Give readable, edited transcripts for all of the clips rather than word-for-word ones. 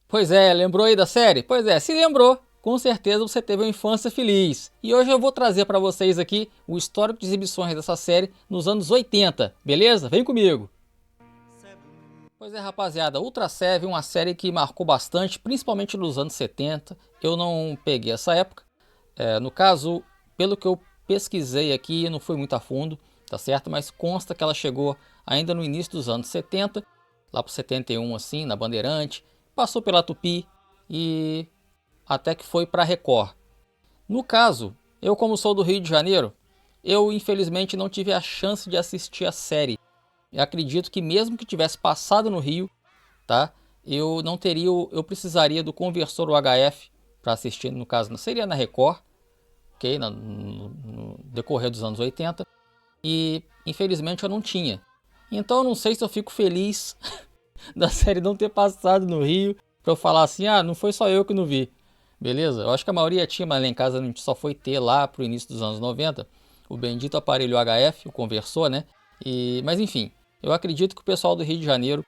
Pois é, lembrou aí da série? Pois é, se lembrou, com certeza você teve uma infância feliz. E hoje eu vou trazer para vocês aqui o histórico de exibições dessa série nos anos 80, beleza? Vem comigo! Pois é, rapaziada, Ultra Seven é uma série que marcou bastante, principalmente nos anos 70. Eu não peguei essa época. No caso, pelo que eu pesquisei aqui, não fui muito a fundo, tá certo? Mas consta que ela chegou ainda no início dos anos 70, lá para 71 assim, na Bandeirante, passou pela Tupi e até que foi para Record. No caso, eu como sou do Rio de Janeiro, eu infelizmente não tive a chance de assistir a série. Eu acredito que mesmo que tivesse passado no Rio, tá? Eu não teria, eu precisaria do conversor UHF para assistir, no caso, não seria na Record, ok? No decorrer dos anos 80. E infelizmente eu não tinha. Então eu não sei se eu fico feliz da série não ter passado no Rio, para eu falar assim, ah, não foi só eu que não vi. Beleza? Eu acho que a maioria tinha, mas lá em casa a gente só foi ter lá pro início dos anos 90 o bendito aparelho UHF, o conversor, né? Mas enfim, eu acredito que o pessoal do Rio de Janeiro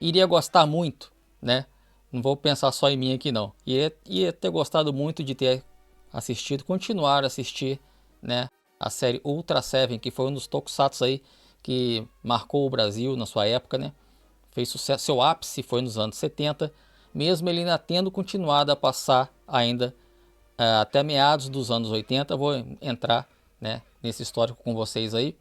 iria gostar muito, né? Não vou pensar só em mim aqui não. Ia ter gostado muito de ter assistido, continuar a assistir, né? A série Ultra Seven, que foi um dos tokusatsu aí que marcou o Brasil na sua época, né? Fez sucesso, seu ápice foi nos anos 70, mesmo ele ainda tendo continuado a passar ainda até meados dos anos 80. Vou entrar, né, nesse histórico com vocês aí.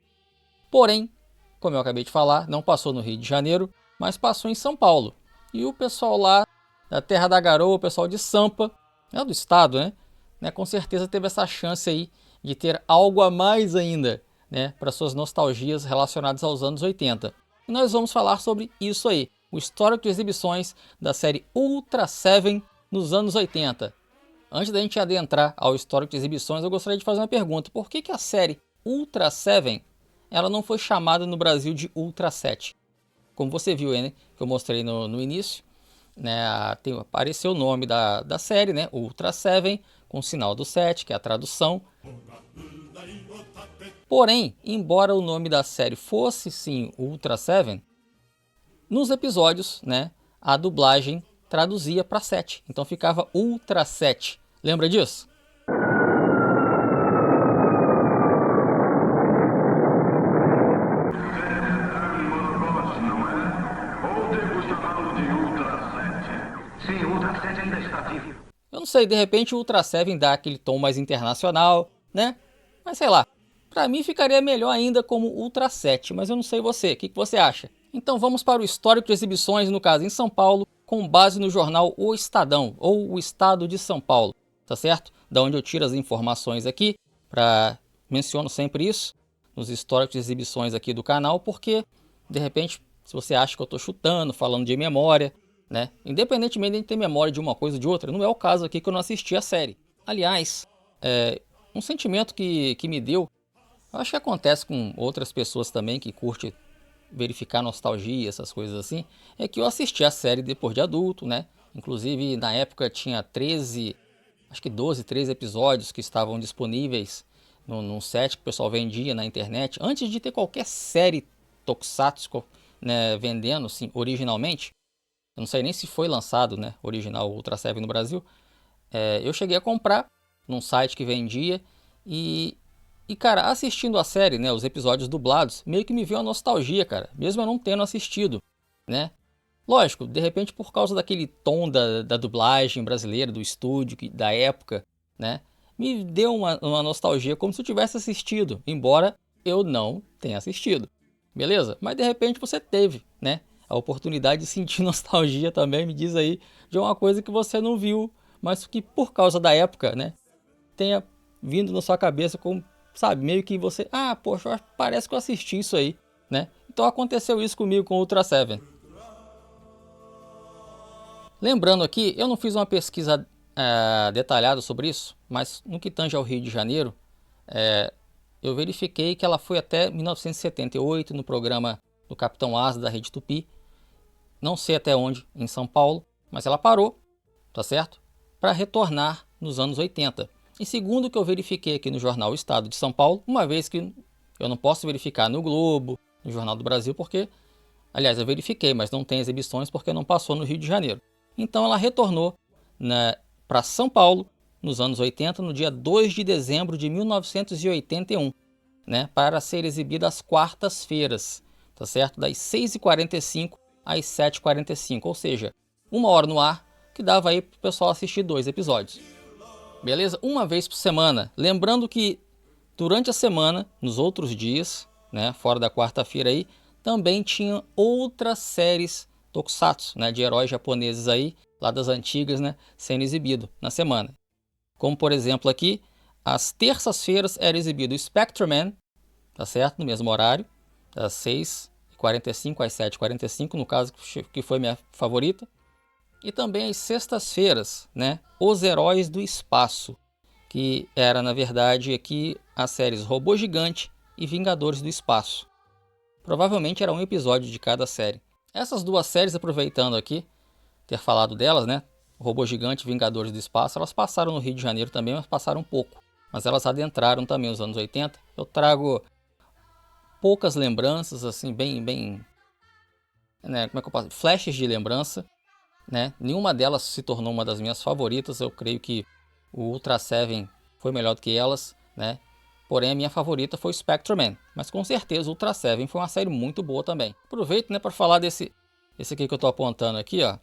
Porém, como eu acabei de falar, não passou no Rio de Janeiro, mas passou em São Paulo. E o pessoal lá da Terra da Garoa, o pessoal de Sampa, do estado, né, com certeza teve essa chance aí de ter algo a mais ainda, né, para suas nostalgias relacionadas aos anos 80. E nós vamos falar sobre isso aí, o histórico de exibições da série Ultra Seven nos anos 80. Antes da gente adentrar ao histórico de exibições, eu gostaria de fazer uma pergunta. Por que a série Ultra Seven ela não foi chamada no Brasil de Ultra 7? Como você viu aí, né, que eu mostrei no início, né, apareceu o nome da série, né, Ultra Seven, com o sinal do 7, que é a tradução. Porém, embora o nome da série fosse sim Ultra Seven, nos episódios, né, a dublagem traduzia para 7, então ficava Ultra 7. Lembra disso? Eu não sei, de repente o Ultra Seven dá aquele tom mais internacional, né? Mas sei lá, pra mim ficaria melhor ainda como Ultra 7, mas eu não sei você, o que você acha? Então vamos para o histórico de exibições, no caso em São Paulo, com base no jornal O Estadão, ou o Estado de São Paulo, tá certo? Da onde eu tiro as informações aqui, menciono sempre isso, nos históricos de exibições aqui do canal, porque de repente, se você acha que eu estou chutando, falando de memória, né? Independentemente de ter memória de uma coisa ou de outra, não é o caso aqui que eu não assisti a série. Aliás, um sentimento que me deu, eu acho que acontece com outras pessoas também que curtem verificar nostalgia, essas coisas assim, é que eu assisti a série depois de adulto, né? Inclusive na época tinha 13, acho que 12, 13 episódios que estavam disponíveis num site que o pessoal vendia na internet, antes de ter qualquer série tokusatsu, né, vendendo assim, originalmente. Eu não sei nem se foi lançado, né, original Ultra Seven no Brasil. Eu cheguei a comprar num site que vendia e cara, assistindo a série, né, os episódios dublados, meio que me veio uma nostalgia, cara, mesmo eu não tendo assistido, né. Lógico, de repente por causa daquele tom da dublagem brasileira, do estúdio, da época, né, me deu uma nostalgia como se eu tivesse assistido, embora eu não tenha assistido, beleza? Mas de repente você teve, né, a oportunidade de sentir nostalgia também, me diz aí, de uma coisa que você não viu, mas que por causa da época, né, tenha vindo na sua cabeça como, sabe, meio que você, poxa, parece que eu assisti isso aí, né? Então aconteceu isso comigo com o Ultra Seven. Lembrando aqui, eu não fiz uma pesquisa detalhada sobre isso, mas no que tange ao Rio de Janeiro, eu verifiquei que ela foi até 1978 no programa do Capitão Asa da Rede Tupi. Não sei até onde, em São Paulo, mas ela parou, tá certo? Para retornar nos anos 80. E segundo o que eu verifiquei aqui no jornal O Estado de São Paulo, uma vez que eu não posso verificar no Globo, no Jornal do Brasil, porque Aliás, eu verifiquei, mas não tem exibições porque não passou no Rio de Janeiro. Então ela retornou para São Paulo nos anos 80, no dia 2 de dezembro de 1981, né, para ser exibida às quartas-feiras, tá certo? Das 6h45 às 7h45, ou seja, 1 hora no ar, que dava aí para o pessoal assistir 2 episódios. Beleza? Uma vez por semana. Lembrando que durante a semana, nos outros dias, né, fora da quarta-feira aí, também tinha outras séries tokusatsu, né, de heróis japoneses aí, lá das antigas, né, sendo exibido na semana. Como por exemplo aqui, às terças-feiras era exibido o Spectreman, tá certo? No mesmo horário, das 6h45 às 7h45, no caso que foi minha favorita. E também às sextas-feiras, né, Os Heróis do Espaço, que era na verdade aqui as séries Robô Gigante e Vingadores do Espaço. Provavelmente era um episódio de cada série. Essas duas séries, aproveitando aqui, ter falado delas, né? Robô Gigante e Vingadores do Espaço, elas passaram no Rio de Janeiro também, mas passaram um pouco. Mas elas adentraram também os anos 80. Eu trago poucas lembranças, assim, bem, né, como é que eu posso? Flashes de lembrança, né? Nenhuma delas se tornou uma das minhas favoritas. Eu creio que o Ultra Seven foi melhor do que elas, né? Porém, a minha favorita foi o Spectreman. Mas com certeza o Ultra Seven foi uma série muito boa também. Aproveito, né, para falar esse aqui que eu estou apontando aqui, ó.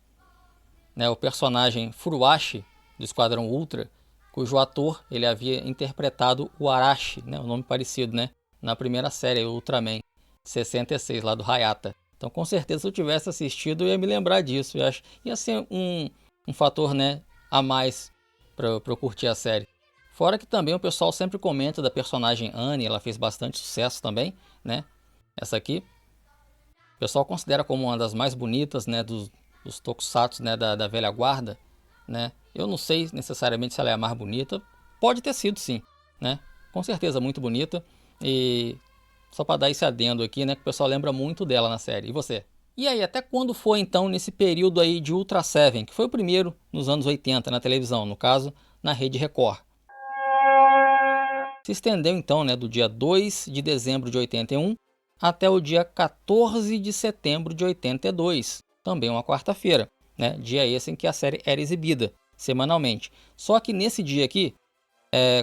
Né, o personagem Furuashi do Esquadrão Ultra, cujo ator ele havia interpretado o Arashi, né, um nome parecido, né, na primeira série, o Ultraman 66, lá do Hayata. Então, com certeza, se eu tivesse assistido, eu ia me lembrar disso. Eu acho ia ser um fator, né, a mais para eu curtir a série. Fora que também o pessoal sempre comenta da personagem Annie, ela fez bastante sucesso também, né? Essa aqui, o pessoal considera como uma das mais bonitas, né, dos tokusatsu, né, da velha guarda, né? Eu não sei necessariamente se ela é a mais bonita, pode ter sido sim, né? Com certeza muito bonita. E só para dar esse adendo aqui, né, que o pessoal lembra muito dela na série. E você? E aí, até quando foi então nesse período aí de Ultra Seven, que foi o primeiro nos anos 80 na televisão, no caso, na Rede Record? Se estendeu então, né, do dia 2 de dezembro de 81 até o dia 14 de setembro de 82, também uma quarta-feira, né, dia esse em que a série era exibida semanalmente. Só que nesse dia aqui,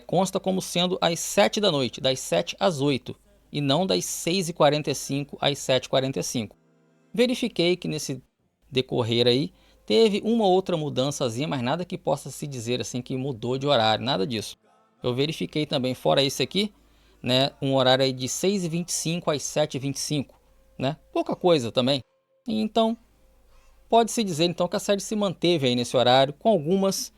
consta como sendo às 7 da noite, das 7 às 8, e não das 6h45 às 7h45. Verifiquei que nesse decorrer aí teve uma outra mudançazinha, mas nada que possa se dizer assim que mudou de horário, nada disso. Eu verifiquei também, fora esse aqui, né, um horário aí de 6h25 às 7h25, né? Pouca coisa também. E então, pode-se dizer então que a série se manteve aí nesse horário, com algumas,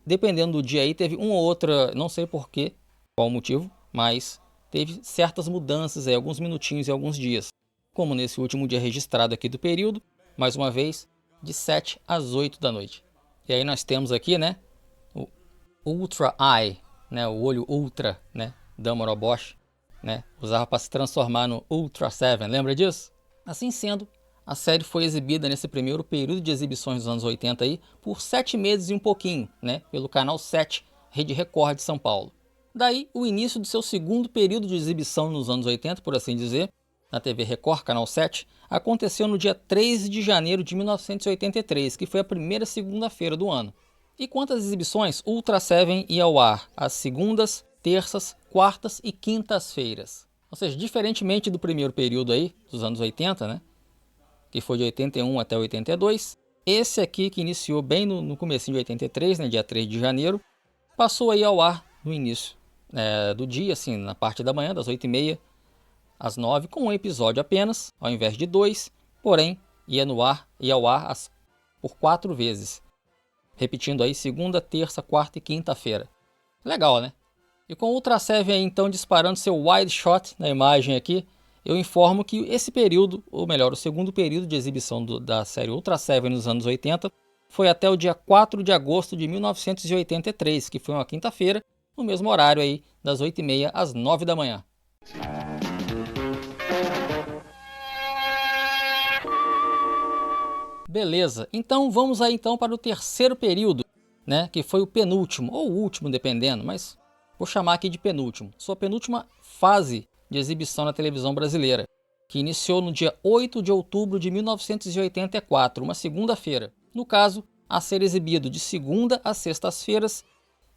dependendo do dia aí, teve uma ou outra, não sei porquê, qual o motivo, mas teve certas mudanças aí, alguns minutinhos e alguns dias. Como nesse último dia registrado aqui do período, mais uma vez, de 7 às 8 da noite. E aí nós temos aqui, né, o Ultra Eye, né, o olho Ultra, né, da Bosch, né, usava para se transformar no Ultra Seven, lembra disso? Assim sendo, a série foi exibida nesse primeiro período de exibições dos anos 80 aí, por 7 meses e um pouquinho, né, pelo canal 7, Rede Record de São Paulo. Daí, o início do seu segundo período de exibição nos anos 80, por assim dizer, na TV Record, canal 7, aconteceu no dia 3 de janeiro de 1983, que foi a primeira segunda-feira do ano. E quanto às exibições, Ultra Seven ia ao ar às segundas, terças, quartas e quintas-feiras. Ou seja, diferentemente do primeiro período aí, dos anos 80, né, que foi de 81 até 82, esse aqui que iniciou bem no comecinho de 83, né, dia 3 de janeiro, passou aí ao ar no início do dia, assim, na parte da manhã, das 8h30 às 9, com um episódio apenas, ao invés de 2, porém ia ao ar por 4 vezes. Repetindo aí segunda, terça, quarta e quinta-feira. Legal, né? E com o Ultra Seven aí, então disparando seu wide shot na imagem aqui, eu informo que esse período, ou melhor, o segundo período de exibição da série Ultra Seven nos anos 80, foi até o dia 4 de agosto de 1983, que foi uma quinta-feira, no mesmo horário aí, das 8h30 às 9 da manhã. Beleza, então vamos aí então para o terceiro período, né, que foi o penúltimo, ou o último, dependendo, mas vou chamar aqui de penúltimo. Sua penúltima fase de exibição na televisão brasileira. que iniciou no dia 8 de outubro de 1984, uma segunda-feira. No caso, a ser exibido de segunda a sextas-feiras,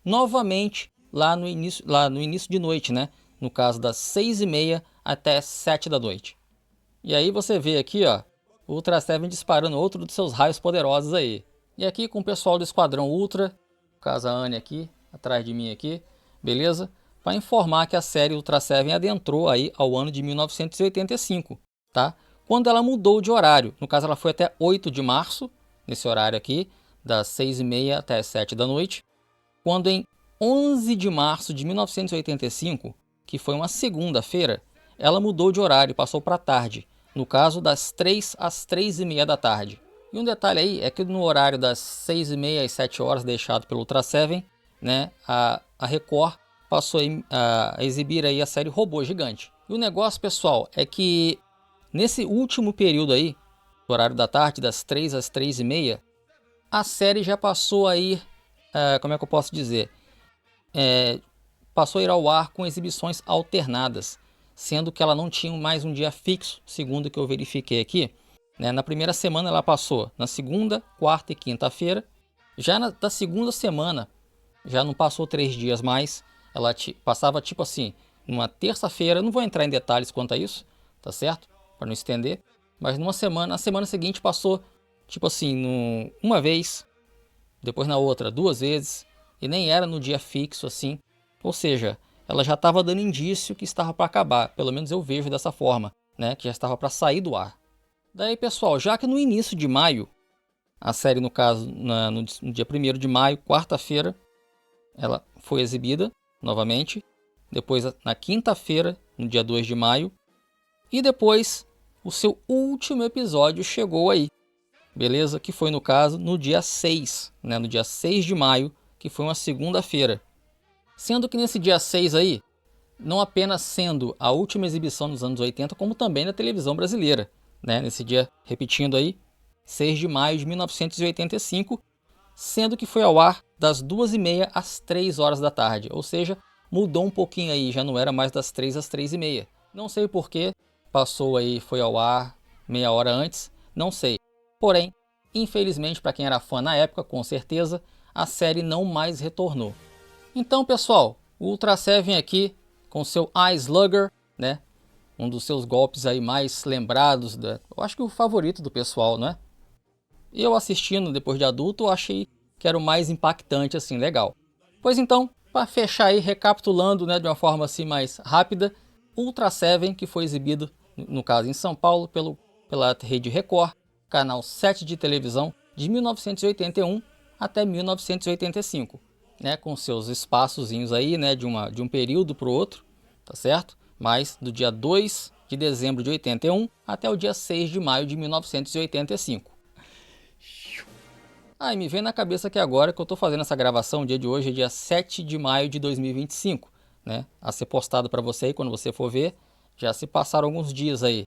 novamente lá no início de noite, né? No caso das 6h30 até 7 da noite. E aí você vê aqui, ó, o Ultra Seven disparando outro dos seus raios poderosos aí. E aqui com o pessoal do Esquadrão Ultra, no caso a Anne aqui, atrás de mim aqui, beleza? Para informar que a série Ultra Seven adentrou aí ao ano de 1985, tá? Quando ela mudou de horário, no caso ela foi até 8 de março, nesse horário aqui, das 6h30 até as 7 da noite. Quando em 11 de março de 1985, que foi uma segunda-feira, ela mudou de horário e passou para tarde, no caso das 3 às 3h30 da tarde. E um detalhe aí é que no horário das 6h30 às 7 horas deixado pelo Ultra Seven, né, a Record passou a exibir aí a série Robô Gigante. E o negócio, pessoal, é que nesse último período aí, no horário da tarde, das 3 às 3h30, a série já passou a ir, como é que eu posso dizer? Passou a ir ao ar com exibições alternadas, sendo que ela não tinha mais um dia fixo, segundo o que eu verifiquei aqui. Né? Na primeira semana ela passou na segunda, quarta e quinta-feira. Já da segunda semana, já não passou 3 dias mais, ela passava tipo assim, numa terça-feira, não vou entrar em detalhes quanto a isso, tá certo? Para não estender, mas numa semana, na semana seguinte passou tipo assim, uma vez, depois na outra 2 vezes, e nem era no dia fixo assim. Ou seja, ela já estava dando indício que estava para acabar, pelo menos eu vejo dessa forma, né? Que já estava para sair do ar. Daí, pessoal, já que no início de maio, a série no caso, no dia 1º de maio, quarta-feira, ela foi exibida novamente, depois na quinta-feira, no dia 2 de maio, e depois o seu último episódio chegou aí, beleza? Que foi no caso no dia 6, né? No dia 6 de maio, que foi uma segunda-feira. Sendo que nesse dia 6 aí, não apenas sendo a última exibição dos anos 80, como também na televisão brasileira, né? Nesse dia, repetindo aí, 6 de maio de 1985, sendo que foi ao ar das 2h30 às 3 horas da tarde, ou seja, mudou um pouquinho aí, já não era mais das 3 às 3h30. Não sei porquê, passou aí, foi ao ar meia hora antes, não sei. Porém, infelizmente para quem era fã na época, com certeza, a série não mais retornou. Então, pessoal, o Ultra Seven aqui com seu Eye Slugger, né? Um dos seus golpes aí mais lembrados, eu acho que o favorito do pessoal, né? E eu assistindo depois de adulto, eu achei que era o mais impactante, assim, legal. Pois então, para fechar aí, recapitulando, né, de uma forma assim mais rápida, Ultra Seven, que foi exibido, no caso em São Paulo, pela Rede Record, canal 7 de televisão, de 1981 até 1985. Né, com seus espaçozinhos aí, né, de um período para o outro, tá certo? Mas do dia 2 de dezembro de 81 até o dia 6 de maio de 1985. E me vem na cabeça aqui agora que eu estou fazendo essa gravação, o dia de hoje é dia 7 de maio de 2025, né? A ser postado para você aí quando você for ver, já se passaram alguns dias aí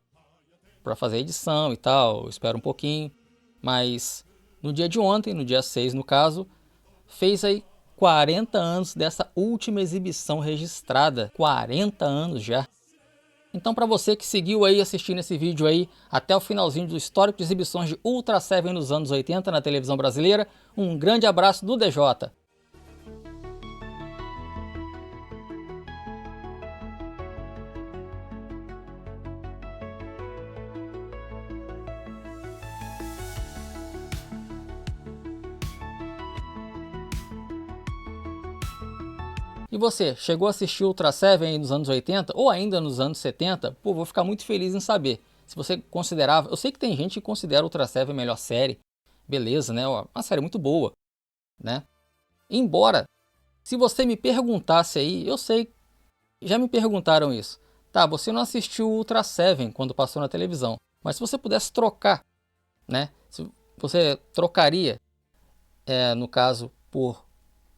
para fazer a edição e tal, eu espero um pouquinho, mas no dia de ontem, no dia 6 no caso, fez aí 40 anos dessa última exibição registrada. 40 anos já. Então, para você que seguiu aí assistindo esse vídeo aí até o finalzinho do histórico de exibições de Ultra Seven nos anos 80 na televisão brasileira, um grande abraço do DJ. E você, chegou a assistir Ultra Seven aí nos anos 80 ou ainda nos anos 70? Pô, vou ficar muito feliz em saber. Se você considerava, eu sei que tem gente que considera Ultra Seven a melhor série, beleza, né? Uma série muito boa, né? Embora, se você me perguntasse aí, eu sei, já me perguntaram isso. Tá, você não assistiu Ultra Seven quando passou na televisão, mas se você pudesse trocar, né? Se você trocaria, no caso, por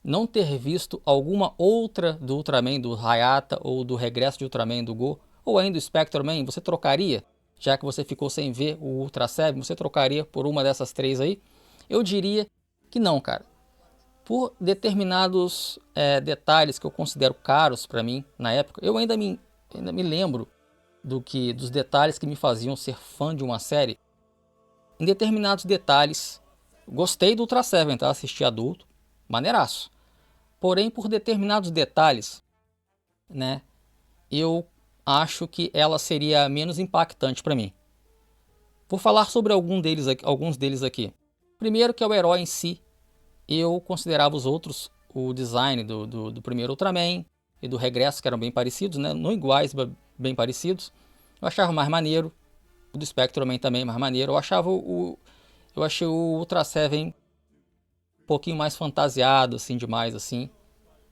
não ter visto alguma outra do Ultraman, do Hayata, ou do Regresso de Ultraman do Go, ou ainda do Spectreman, você trocaria? Já que você ficou sem ver o Ultra Seven, você trocaria por uma dessas 3 aí? Eu diria que não, cara. Por determinados detalhes que eu considero caros para mim na época, eu ainda me lembro dos detalhes que me faziam ser fã de uma série. Em determinados detalhes, gostei do Ultra Seven, tá? Assisti adulto, maneiraço. Porém, por determinados detalhes, né, eu acho que ela seria menos impactante para mim. Vou falar sobre alguns deles aqui. Primeiro, que é o herói em si. Eu considerava os outros, o design do primeiro Ultraman e do Regresso, que eram bem parecidos, né? Não iguais, mas bem parecidos. Eu achava mais maneiro. O do Spectroman também mais maneiro. Eu achei o Ultra Seven um pouquinho mais fantasiado, assim, demais, assim.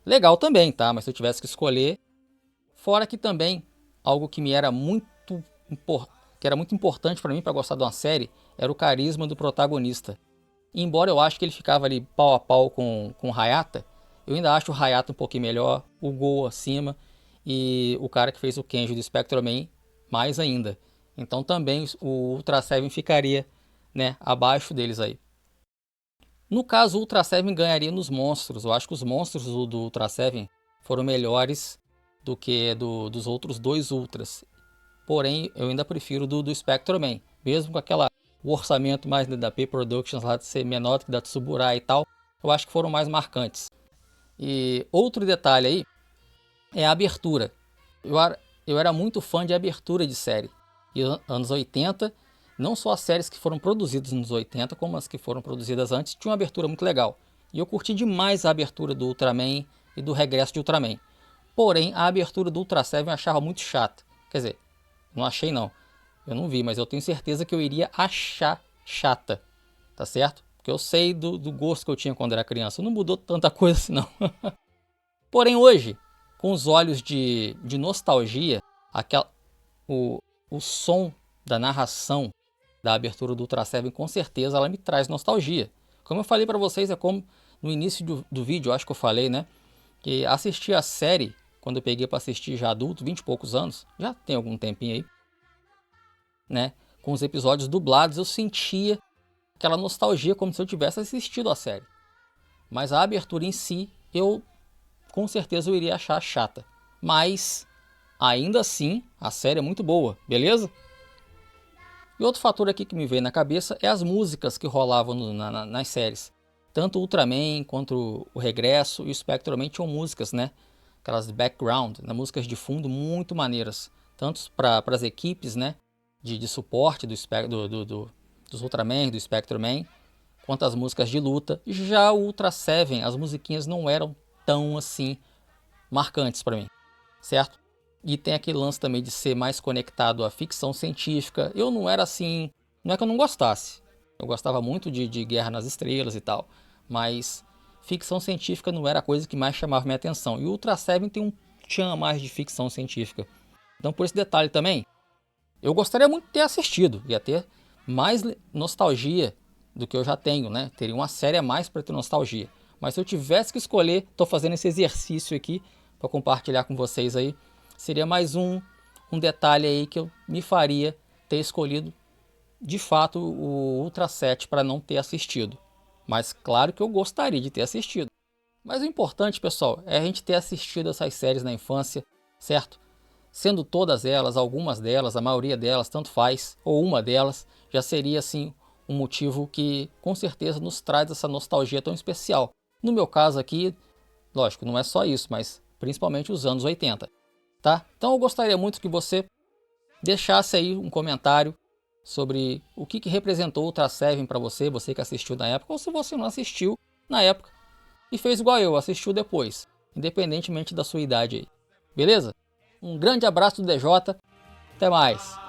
Legal também, tá? Mas se eu tivesse que escolher... Fora que também, algo que era muito importante para mim para gostar de uma série, era o carisma do protagonista. E embora eu acho que ele ficava ali pau a pau com o Hayata, eu ainda acho o Hayata um pouquinho melhor, o Go acima, e o cara que fez o Kenji do Spectroman mais ainda. Então também o Ultra Seven ficaria, né, abaixo deles aí. No caso, o Ultra Seven ganharia nos monstros. Eu acho que os monstros do Ultra Seven foram melhores do que dos outros dois Ultras. Porém, eu ainda prefiro do Spectroman. Mesmo com o orçamento mais da P Productions lá de ser menor do que da Tsuburaya e tal, eu acho que foram mais marcantes. E outro detalhe aí é a abertura. Eu era muito fã de abertura de série. E anos 80, não só as séries que foram produzidas nos 80, como as que foram produzidas antes, tinham uma abertura muito legal. E eu curti demais a abertura do Ultraman e do Regresso de Ultraman. Porém, a abertura do Ultra Seven eu achava muito chata. Quer dizer, não achei não. Eu não vi, mas eu tenho certeza que eu iria achar chata. Tá certo? Porque eu sei do gosto que eu tinha quando era criança. Não mudou tanta coisa assim não. Porém, hoje, com os olhos de nostalgia, o som da narração da abertura do Ultra Seven, com certeza ela me traz nostalgia. Como eu falei para vocês, é como no início do vídeo, acho que eu falei, né? Que assistir a série, quando eu peguei para assistir já adulto, 20 e poucos anos, já tem algum tempinho aí, né? Com os episódios dublados, eu sentia aquela nostalgia como se eu tivesse assistido a série. Mas a abertura em si, com certeza eu iria achar chata. Mas, ainda assim, a série é muito boa, beleza? E outro fator aqui que me veio na cabeça é as músicas que rolavam nas séries. Tanto o Ultraman quanto o Regresso e o Spectroman tinham músicas, né? Aquelas de background, né? Músicas de fundo muito maneiras. Tanto para as equipes, né? De suporte dos Ultraman, do Spectroman, quanto as músicas de luta. Já o Ultra Seven, as musiquinhas não eram tão assim marcantes para mim, certo? E tem aquele lance também de ser mais conectado à ficção científica. Eu não era assim, não é que eu não gostasse. Eu gostava muito de Guerra nas Estrelas e tal, mas ficção científica não era a coisa que mais chamava minha atenção. E o Ultra Seven tem um tchan a mais de ficção científica. Então por esse detalhe também, eu gostaria muito de ter assistido, ia ter mais nostalgia do que eu já tenho, né? Teria uma série a mais para ter nostalgia. Mas se eu tivesse que escolher, estou fazendo esse exercício aqui para compartilhar com vocês aí, seria mais um detalhe aí que eu me faria ter escolhido de fato o Ultra 7 para não ter assistido. Mas claro que eu gostaria de ter assistido. Mas o importante, pessoal, é a gente ter assistido essas séries na infância, certo? Sendo todas elas, algumas delas, a maioria delas, tanto faz, ou uma delas, já seria assim um motivo que com certeza nos traz essa nostalgia tão especial. No meu caso aqui, lógico, não é só isso, mas principalmente os anos 80, tá? Então eu gostaria muito que você deixasse aí um comentário sobre o que representou o Ultra Seven para você, você que assistiu na época, ou se você não assistiu na época e fez igual eu, assistiu depois, independentemente da sua idade aí. Beleza? Um grande abraço do DJ, até mais!